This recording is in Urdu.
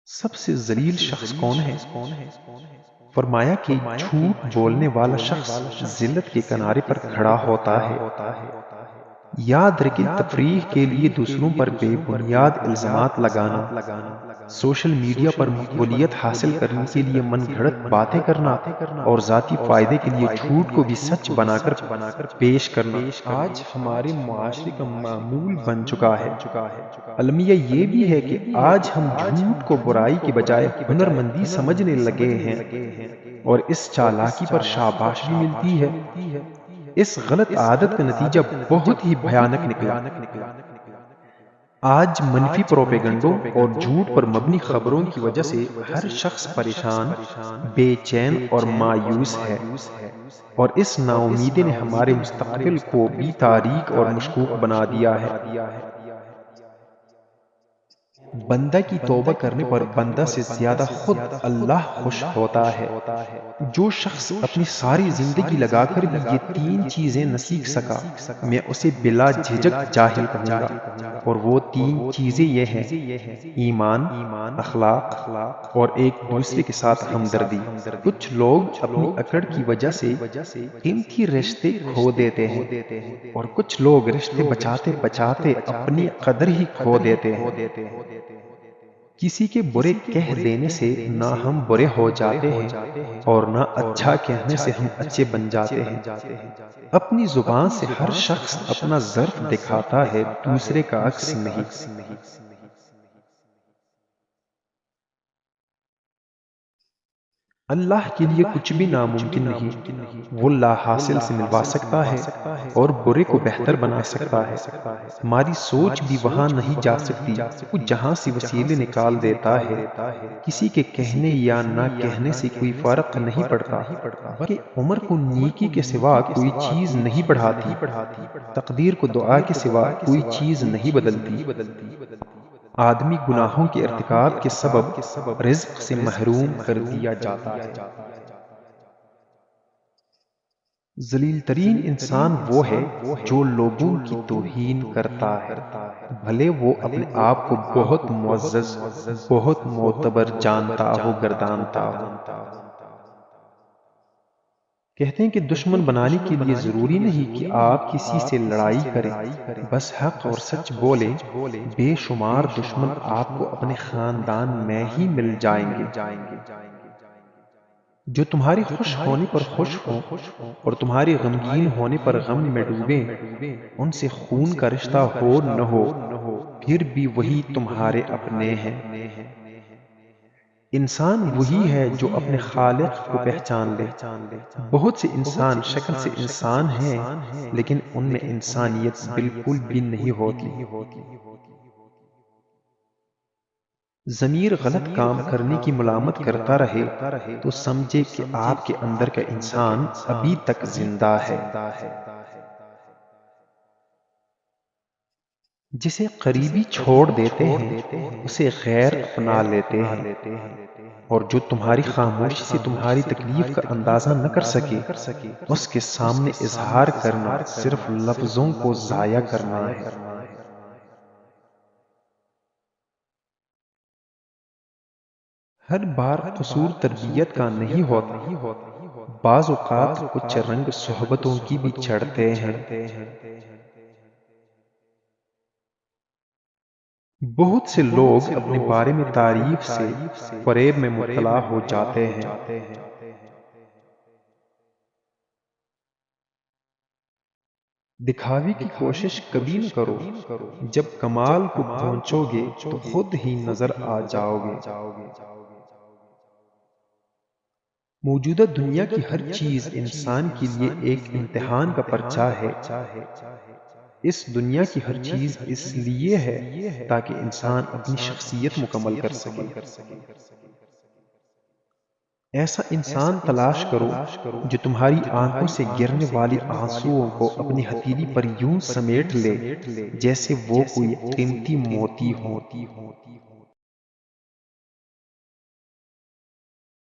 سب سے ذلیل شخص کون ہے؟ فرمایا کہ جھوٹ بولنے والا شخص ذلت کے کنارے پر کھڑا ہوتا ہے۔ یاد رکھیں، تفریح کے لیے دوسروں پر بے بنیاد الزامات لگانا، سوشل میڈیا پر مقبولیت حاصل کرنے کے لیے من گھڑت باتیں کرنا اور ذاتی فائدے کے لیے جھوٹ کو بھی سچ بنا کر پیش کرنا آج ہمارے معاشرے کا معمول بن چکا ہے۔ المیہ یہ بھی ہے کہ آج ہم جھوٹ کو برائی کے بجائے ہنر مندی سمجھنے لگے ہیں اور اس چالاکی پر شاباش بھی ملتی ہے۔ اس غلط عادت کا نتیجہ بہت ہی بھیانک نکلا۔ آج منفی پروپیگنڈوں اور جھوٹ پر مبنی خبروں کی وجہ سے ہر شخص پریشان، بے چین اور مایوس ہے، اور اس نا امیدی نے ہمارے مستقبل کو بھی تاریک اور مشکوک بنا دیا ہے۔ بندہ کی توبہ کرنے پر بندہ سے زیادہ خود اللہ خوش ہوتا ہے۔ جو شخص اپنی ساری زندگی لگا کر بھی یہ تین چیزیں نہ سیکھ سکا، میں اسے بلا جھجک جاہل کہوں گا، اور وہ تین چیزیں یہ ہیں: ایمان، اخلاق اور ایک دوسرے کے ساتھ ہمدردی۔ کچھ لوگ اپنی اکڑ کی وجہ سے قیمتی رشتے کھو دیتے ہیں، اور کچھ لوگ رشتے بچاتے بچاتے اپنی قدر ہی کھو دیتے ہیں۔ کسی کے برے کہہ دینے سے نہ ہم برے ہو جاتے ہیں اور نہ اچھا کہنے سے ہم اچھے بن جاتے ہیں۔ اپنی زبان سے ہر شخص اپنا ظرف دکھاتا ہے، دوسرے کا عکس نہیں۔ اللہ کے لیے کچھ بھی ناممکن نہیں۔ وہ لا حاصل سے ملوا سکتا ہے اور برے کو بہتر بنا سکتا ہے۔ ہماری سوچ بھی وہاں نہیں جا سکتی، وہ جہاں سے وسیلے نکال دیتا ہے۔ کسی کے کہنے یا نہ کہنے سے کوئی فرق نہیں پڑتا، بلکہ عمر کو نیکی کے سوا کوئی چیز نہیں بڑھاتی، تقدیر کو دعا کے سوا کوئی چیز نہیں بدلتی۔ آدمی گناہوں کے ارتکاب کے سبب رزق سے محروم کر دیا جاتا ہے۔ ذلیل ترین انسان وہ ہے جو لوگوں کی توہین کرتا ہے، بھلے وہ اپنے آپ کو بہت معزز، بہت معتبر جانتا ہو، گردانتا ہو۔ کہتے ہیں کہ دشمن بنانے کے لیے ضروری نہیں کہ آپ کسی سے لڑائی کریں، بس حق اور سچ بولیں۔ بے شمار دشمن آپ کو اپنے خاندان میں ہی مل جائیں گے۔ جو تمہارے خوش ہونے پر خوش ہوں اور تمہارے غمگین ہونے پر غم میں ڈوبیں، ان سے خون کا رشتہ ہو نہ ہو، پھر بھی وہی تمہارے اپنے ہیں۔ انسان وہی ہے جو اپنے خالق کو پہچان لے۔ بہت سے انسان شکل سے انسان ہیں، لیکن ان میں انسانیت بالکل بھی نہیں ہوتی۔ ضمیر غلط کام کرنے کی ملامت کرتا رہے تو سمجھے کہ آپ کے اندر کا انسان ابھی تک زندہ ہے۔ جسے قریبی چھوڑ دیتے ہیں، اسے غیر اپنا لیتے ہیں، اور جو تمہاری خاموشی سے تمہاری تکلیف کا اندازہ نہ کر سکے، اس کے سامنے اظہار کرنا صرف لفظوں کو ضائع کرنا ہے۔ ہر بار قصور تربیت کا نہیں ہوتا، بعض اوقات کچھ رنگ صحبتوں کی بھی چڑھتے ہیں۔ بہت سے لوگ اپنے بارے میں تعریف سے فریب میں مبتلا ہو جاتے ہیں۔ دکھاوے کی کوشش کبھی نہ کرو، جب کمال کو پہنچو گے تو خود ہی نظر آ جاؤ گے۔ موجودہ دنیا کی ہر چیز انسان کے لیے ایک امتحان کا پرچہ ہے۔ اس دنیا کی ہر چیز اس لیے ہے تاکہ انسان اپنی شخصیت مکمل کر سکے۔ ایسا انسان تلاش کرو جو تمہاری آنکھوں سے گرنے والی آنسوؤں کو اپنی ہتھیلی پر یوں سمیٹ لے جیسے وہ کوئی قیمتی موتی ہو۔